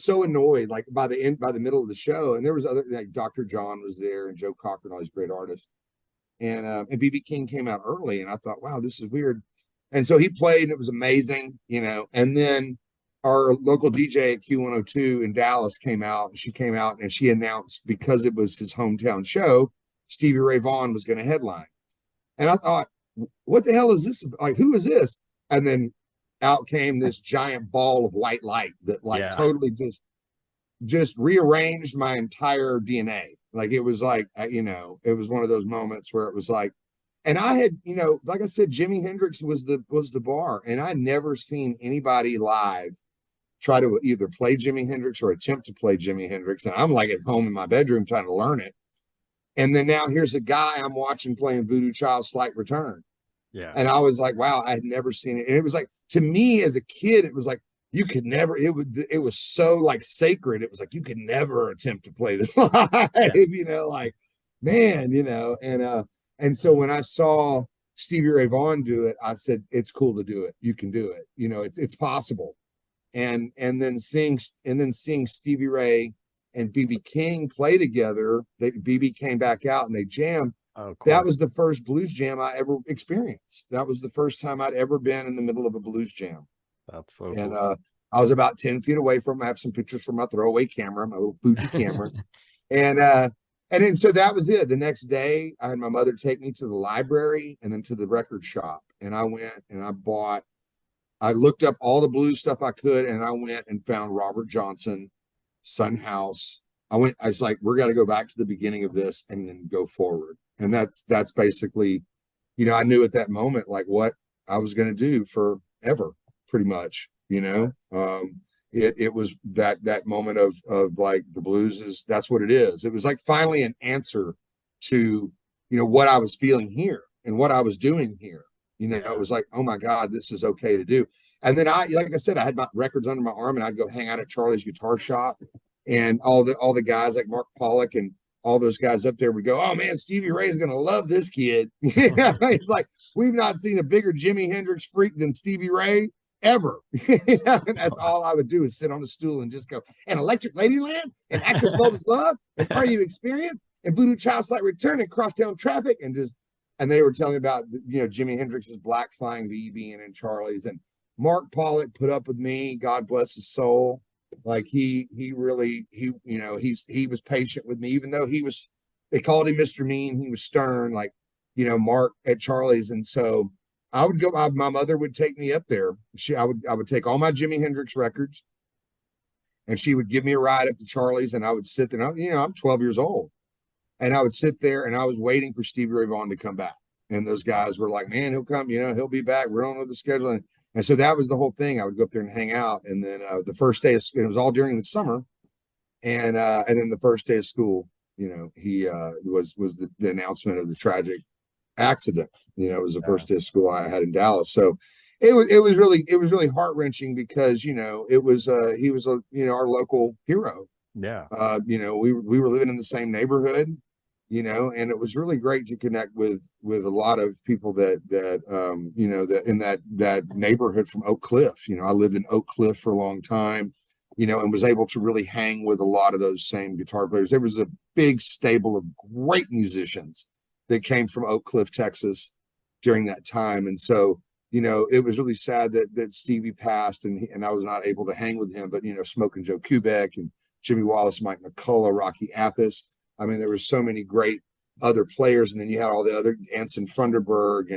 so annoyed, like by the middle of the show. And there was other, like Dr. John was there, and Joe Cocker, all these great artists. And BB King came out early, and I thought, wow, this is weird. And so he played, and it was amazing, and then our local DJ at Q102 in Dallas came out, and she announced, because it was his hometown show, Stevie Ray Vaughan was going to headline. And I thought, what the hell is this? Like, who is this? And then out came this giant ball of white light that totally just rearranged my entire DNA. Like, it was like, it was one of those moments where it was like, and I had, like I said, Jimi Hendrix was the bar, and I'd never seen anybody live try to either play Jimi Hendrix or attempt to play Jimi Hendrix. And I'm like at home in my bedroom trying to learn it. And then now here's a guy I'm watching playing Voodoo Child's Slight Return. Yeah. And I was like, wow, I had never seen it. And it was like, to me as a kid, it was like, you could never, it was so like sacred. It was like, you could never attempt to play this live, like, man, and so when I saw Stevie Ray Vaughan do it, I said, it's cool to do it. You can do it. It's possible. And then seeing Stevie Ray and BB King play together, BB came back out and they jammed. Oh, cool. That was the first blues jam I ever experienced. That was the first time I'd ever been in the middle of a blues jam. That's so and cool. I was about 10 feet away from him. I have some pictures from my throwaway camera, my little Fuji camera. And then so that was it. The next day, I had my mother take me to the library and then to the record shop. And I went and I looked up all the blues stuff I could, and I went and found Robert Johnson, Son House. I was like, we're got to go back to the beginning of this and then go forward. And that's basically, I knew at that moment, like, what I was going to do forever, pretty much, It was that moment of like, the blues that's what it is. It was like finally an answer to, what I was feeling here and what I was doing here. It was like, oh my God, this is okay to do. And then like I said, I had my records under my arm, and I'd go hang out at Charlie's guitar shop, and all the guys like Mark Pollock and all those guys up there would go, oh man, Stevie Ray's going to love this kid. It's like, we've not seen a bigger Jimi Hendrix freak than Stevie Ray. ever. You know, and that's all I would do is sit on a stool and just go, and Electric Ladyland and Access Bulbous Love and Are You Experienced and Voodoo Child's Slight Return and Crosstown Traffic and just, and they were telling me about, you know, Jimi Hendrix's Black Flying V being in Charlie's, and Mark Pollock put up with me, God bless his soul. Like he really, you know, he was patient with me, even though they called him Mr. Mean. He was stern, like, you know, Mark at Charlie's. And so I would go, my mother would take me up there. I would take all my Jimi Hendrix records and she would give me a ride up to Charlie's, and I would sit there. You know, I'm 12 years old. And I would sit there and I was waiting for Stevie Ray Vaughan to come back. And those guys were like, man, he'll come, you know, he'll be back. We don't know the schedule. And so that was the whole thing. I would go up there and hang out. And then the first day, it was all during the summer. And then the first day of school, you know, he was the announcement of the tragic accident. You know, it was the first day of school I had in Dallas. So it was really heart-wrenching because, you know, he was you know, our local hero. Yeah. You know, we were living in the same neighborhood, you know, and it was really great to connect with a lot of people that you know, that in that neighborhood from Oak Cliff. You know, I lived in Oak Cliff for a long time, you know, and was able to really hang with a lot of those same guitar players. There was a big stable of great musicians that came from Oak Cliff, Texas during that time. And so, you know, it was really sad that Stevie passed and I was not able to hang with him, but, you know, Smoking Joe Kubek and Jimmy Wallace, Mike McCullough, Rocky Athas. I mean, there were so many great other players, and then you had all the other Anson Funderburg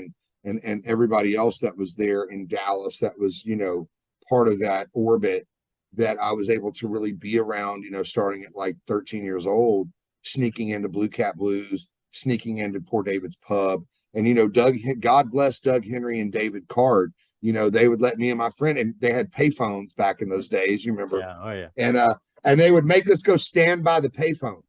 and everybody else that was there in Dallas that was, you know, part of that orbit that I was able to really be around, you know, starting at like 13 years old, sneaking into Blue Cat Blues, sneaking into Poor David's Pub. And, you know, God bless Doug Henry and David Card. You know, they would let me and my friend, and they had payphones back in those days, you remember? Yeah. Oh yeah. And they would make us go stand by the payphone.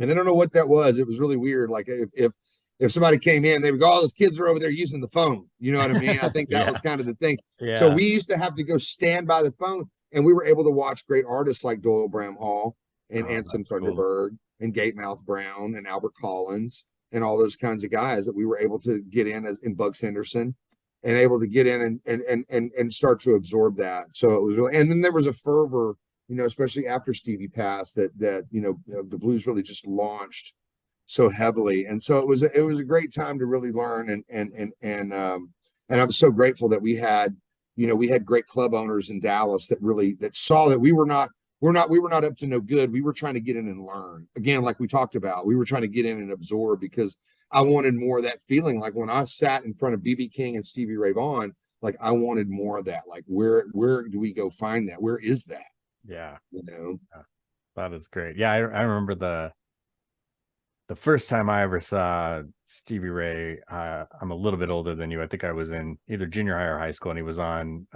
And I don't know what that was. It was really weird. Like if somebody came in, they would go, oh, those kids are over there using the phone. You know what I mean? I think that was kind of the thing. Yeah. So we used to have to go stand by the phone, and we were able to watch great artists like Doyle Bramhall and Anson Funderburg and Gatemouth Brown and Albert Collins and all those kinds of guys that we were able to get in Bugs Henderson and able to get in and start to absorb that. So it was really, and then there was a fervor, you know, especially after Stevie passed, that you know, the blues really just launched so heavily. And so it was a great time to really learn and I'm so grateful that we had great club owners in Dallas that saw that we were not up to no good. We were trying to get in and learn. Again, like we talked about, we were trying to get in and absorb, because I wanted more of that feeling. Like when I sat in front of B.B. King and Stevie Ray Vaughan, like I wanted more of that. Like where do we go find that? Where is that? Yeah. You know? Yeah. That is great. Yeah. I remember the first time I ever saw Stevie Ray. I'm a little bit older than you. I think I was in either junior high or high school, and he was on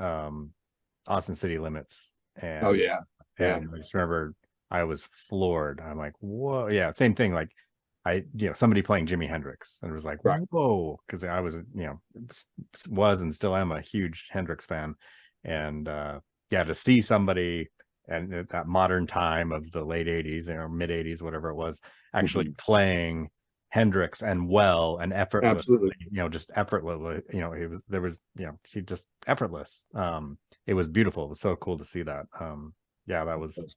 Austin City Limits. And oh yeah. Yeah. And I just remember I was floored. I'm like, whoa. Yeah. Same thing. Like somebody playing Jimi Hendrix, and it was like, right. Whoa. Cause I was, was and still am a huge Hendrix fan. And to see somebody and at that modern time of the late 80s or mid 80s, whatever it was, actually playing Hendrix and effortlessly, absolutely, just effortlessly, he just effortless. It was beautiful. It was so cool to see that. That was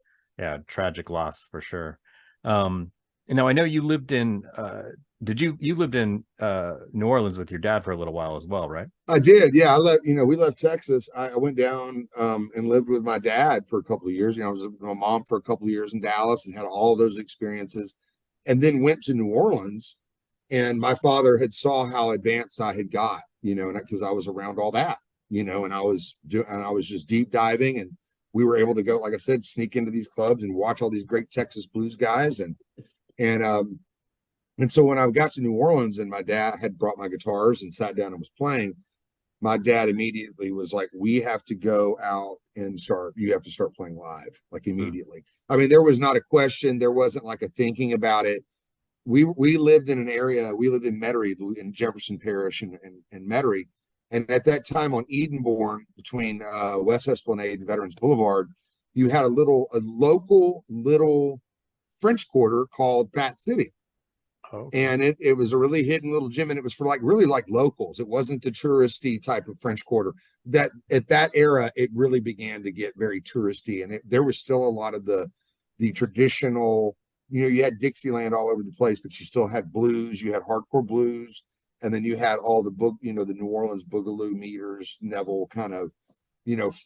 tragic loss for sure. Now I know you lived in you lived in New Orleans with your dad for a little while as well, right? I did. Yeah. We left Texas. I went down and lived with my dad for a couple of years. I was with my mom for a couple of years in Dallas and had all those experiences, and then went to New Orleans. And my father had saw how advanced I had got, and because I was around all that, and I was just deep diving, and we were able to go, like I said, sneak into these clubs and watch all these great Texas blues guys. And so when I got to New Orleans and my dad had brought my guitars and sat down and was playing, my dad immediately was like, we have to go out and you have to start playing live, like immediately. I mean, there was not a question. There wasn't like a thinking about it. We lived in an area, we lived in Metairie, in Jefferson Parish and Metairie. And at that time on Edenbourne, between West Esplanade and Veterans Boulevard, you had a local French Quarter called Fat City. Okay. And it was a really hidden little gym, and it was for like really like locals. It wasn't the touristy type of French Quarter. That at that era, it really began to get very touristy, and there was still a lot of the traditional. You had Dixieland all over the place, but you still had blues. You had hardcore blues, and then you had all the the New Orleans boogaloo meters, Neville kind of,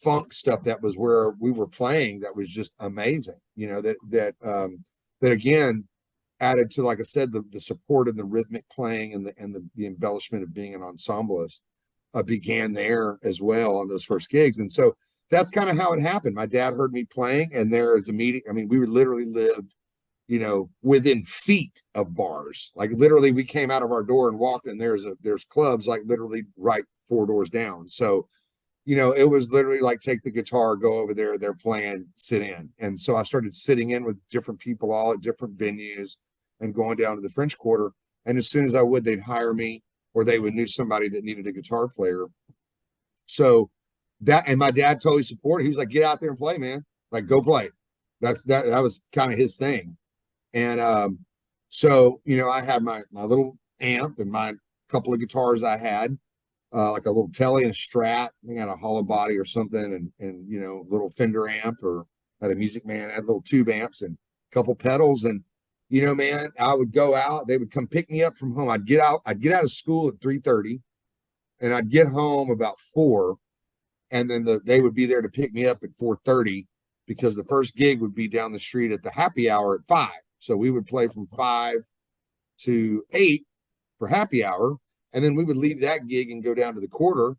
funk stuff. That was where we were playing. That was just amazing. That again added to, like I said, the support and the rhythmic playing and the embellishment of being an ensemblist began there as well on those first gigs. And so that's kind of how it happened. My dad heard me playing, and there is immediate. I mean, we literally lived, within feet of bars. Like literally, we came out of our door and walked, and there's clubs like literally right 4 doors down. So, it was literally like, take the guitar, go over there, they're playing, sit in. And so I started sitting in with different people all at different venues and going down to the French Quarter. And as soon as I would, they'd hire me, or they would knew somebody that needed a guitar player. So and my dad totally supported. He was like, get out there and play, man. Like, go play. That was kind of his thing. And so, I had my little amp and my couple of guitars I had, like a little Telly and a Strat. I think I had a hollow body or something, and a little Fender amp, or had a Music Man, had little tube amps and a couple pedals. And man, I would go out. They would come pick me up from home. I'd get out of school at 3:30, and I'd get home about 4, and then they would be there to pick me up at 4:30, because the first gig would be down the street at the happy hour at 5. So we would play from 5 to 8 for happy hour, and then we would leave that gig and go down to the Quarter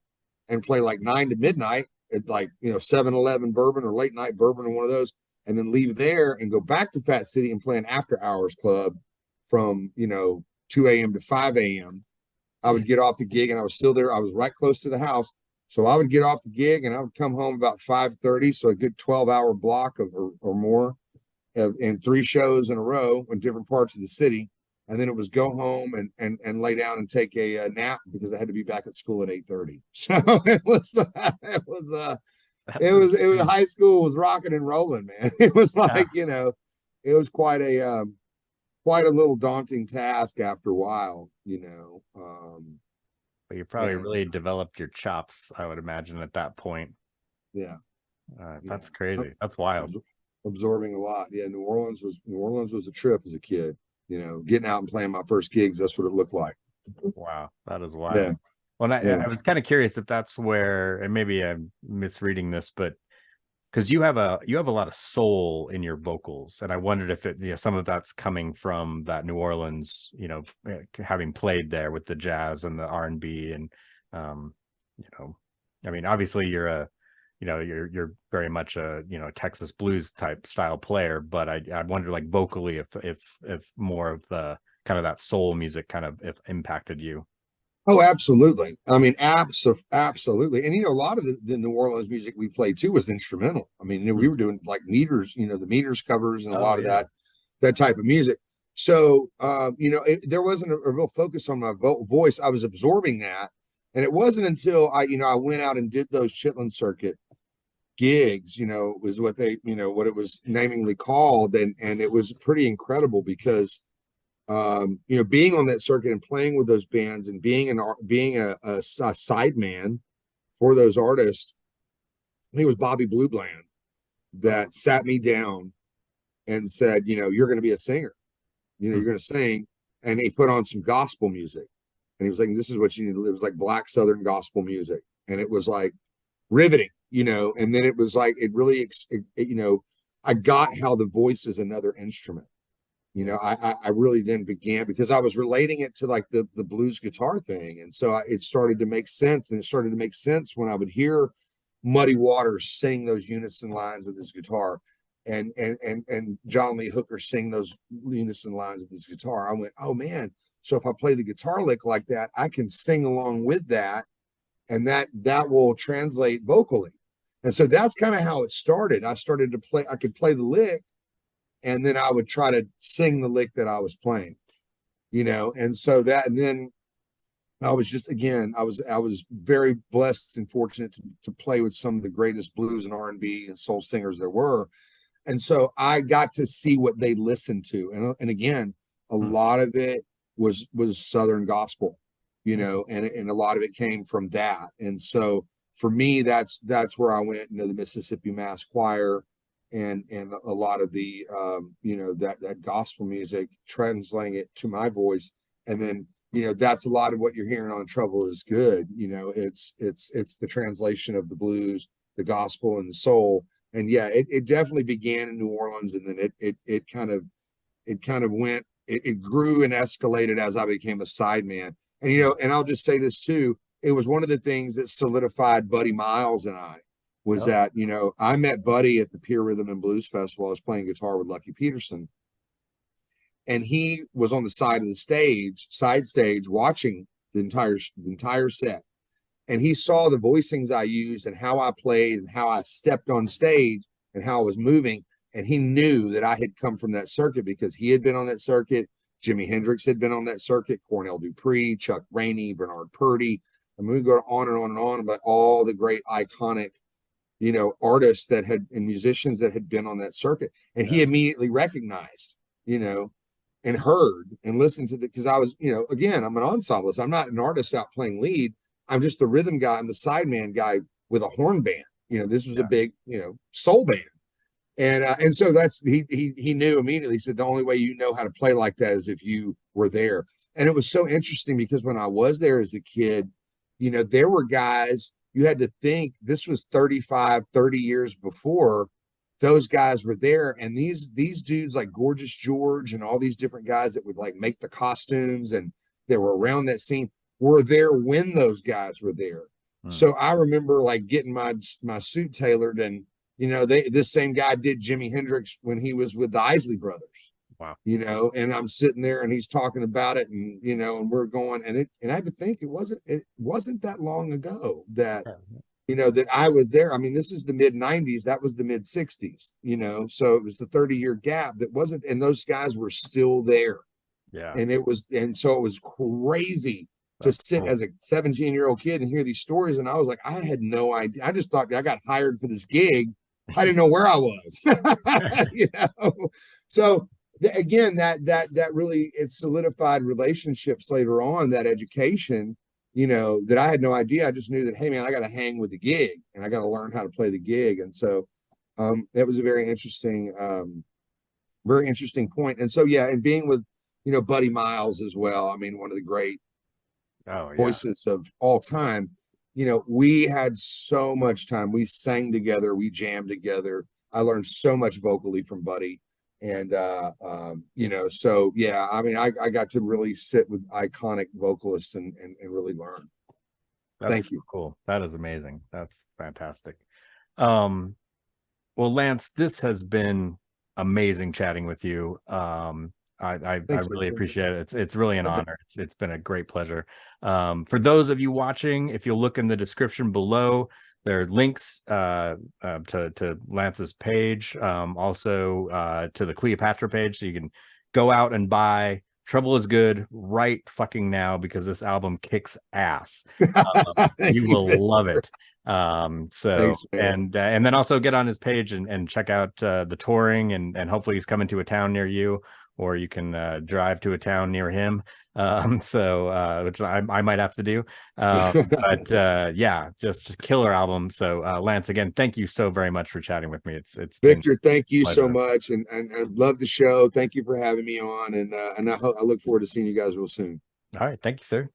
and play like 9 to midnight at like 7-Eleven bourbon or late night bourbon or one of those, and then leave there and go back to Fat City and play an after hours club from 2 a.m. to 5 a.m. I would get off the gig, and I was still there. I was right close to the house. So I would get off the gig, and I would come home about 5:30. So a good 12-hour block or more and 3 shows in a row in different parts of the city. And then it was go home and lay down and take a nap, because I had to be back at school at 8:30. So it was high school was rocking and rolling, man. It was like, it was quite a little daunting task after a while, But you probably really developed your chops, I would imagine, at that point. Yeah. That's crazy. That's wild. Absorbing a lot. Yeah. New Orleans was a trip as a kid, getting out and playing my first gigs. That's what it looked like. Wow. That is wild. Yeah. Well, I was kind of curious if that's where, and maybe I'm misreading this, but because you have a lot of soul in your vocals, and I wondered if some of that's coming from that New Orleans, having played there with the jazz and the R&B, and I mean, obviously you're very much a Texas blues type style player, but I wonder, like, vocally, if more of the kind of that soul music kind of impacted you. Oh, absolutely. I mean, absolutely. And, a lot of the New Orleans music we played too was instrumental. I mean, we were doing like Meters, the Meters covers and a lot of that type of music. So, there wasn't a real focus on my voice. I was absorbing that. And it wasn't until I went out and did those Chitlin circuit gigs, was what what it was namingly called. And it was pretty incredible, because being on that circuit and playing with those bands and being a sideman for those artists. I think it was Bobby Blue Bland that sat me down and said, you're going to be a singer, you're going to sing. And he put on some gospel music, and he was like, this is what you need to live. It was like black Southern gospel music. And it was like riveting, and then it was like, it really, I got how the voice is another instrument. I really then began, because I was relating it to like the blues guitar thing. And so it started to make sense. And it started to make sense when I would hear Muddy Waters sing those unison lines with his guitar, and John Lee Hooker sing those unison lines with his guitar. I went, oh man. So if I play the guitar lick like that, I can sing along with that, and that will translate vocally. And so that's kind of how it started. I started to play, I could play the lick, and then I would try to sing the lick that I was playing, and so and then I was just, again, I was very blessed and fortunate to play with some of the greatest blues and R&B and soul singers there were. And so I got to see what they listened to. And again, a lot of it was Southern gospel, you know, and a lot of it came from that. And so for me, that's where I went into the Mississippi Mass Choir, and a lot of the you know, that gospel music, translating it to my voice. And then, you know, that's a lot of what you're hearing on Trouble Is Good. You know, it's the translation of the blues, the gospel, and the soul. And yeah, it definitely began in New Orleans, and then it kind of went, it grew and escalated as I became a sideman. And, you know, and I'll just say this too, it was one of the things that solidified Buddy Miles and I, was that, you know, I met Buddy at the Pier Rhythm and Blues Festival. I was playing guitar with Lucky Peterson, and he was on the side of the stage, side stage, watching the entire set. And he saw the voicings I used and how I played and how I stepped on stage and how I was moving. And he knew that I had come from that circuit because he had been on that circuit. Jimi Hendrix had been on that circuit, Cornell Dupree, Chuck Rainey, Bernard Purdy. I mean, we go on and on and on about all the great iconic, you know, artists that had, and musicians that had been on that circuit. And he immediately recognized, you know, and heard and listened to the, because I was, you know, again, I'm an ensemblist. I'm not an artist out playing lead. I'm just the rhythm guy. I'm the sideman guy with a horn band. You know, this was a big, you know, soul band. And so that's, he knew immediately. He said, the only way you know how to play like that is if you were there. And it was so interesting because when I was there as a kid, you know, there were guys, you had to think this was 35, 30 years before those guys were there. And these dudes like Gorgeous George and all these different guys that would like make the costumes and they were around that scene were there when those guys were there. So I remember like getting my suit tailored, and, you know, this same guy did Jimi Hendrix when he was with the Isley Brothers. Wow. You know, and I'm sitting there and he's talking about it, and, you know, and we're going, and I had to think it wasn't that long ago that, you know, that I was there. I mean, this is the mid 90s. That was the mid 60s, you know, so it was the 30-year gap that wasn't, and those guys were still there. Yeah. And so it was crazy to sit as a 17-year-old kid and hear these stories. And I was like, I had no idea. I just thought I got hired for this gig. I didn't know where I was, you know? So again, that really, it solidified relationships later on, that education, you know, that I had no idea. I just knew that, hey man, I got to hang with the gig and I got to learn how to play the gig. And so that was a very interesting point. And so, yeah, and being with, you know, Buddy Miles as well. I mean, one of the great voices of all time. You know, we had so much time. We sang together, we jammed together. I learned so much vocally from Buddy. And you know, so yeah, I mean, I got to really sit with iconic vocalists and really learn. Thank you. Cool. That is amazing. That's fantastic. Well, Lance, this has been amazing chatting with you. I really appreciate it. It's really an honor. It's been a great pleasure. For those of you watching, if you'll look in the description below, there are links to Lance's page, also to the Cleopatra page, so you can go out and buy Trouble Is Good right fucking now, because this album kicks ass. You will love it. So thanks, and then also get on his page and check out the touring, and hopefully he's coming to a town near you, or you can drive to a town near him. So which I might have to do. But yeah, just a killer album. So Lance, again, thank you so very much for chatting with me. It's Victor, thank you so much, and I love the show. Thank you for having me on, and I look forward to seeing you guys real soon. All right, thank you, sir.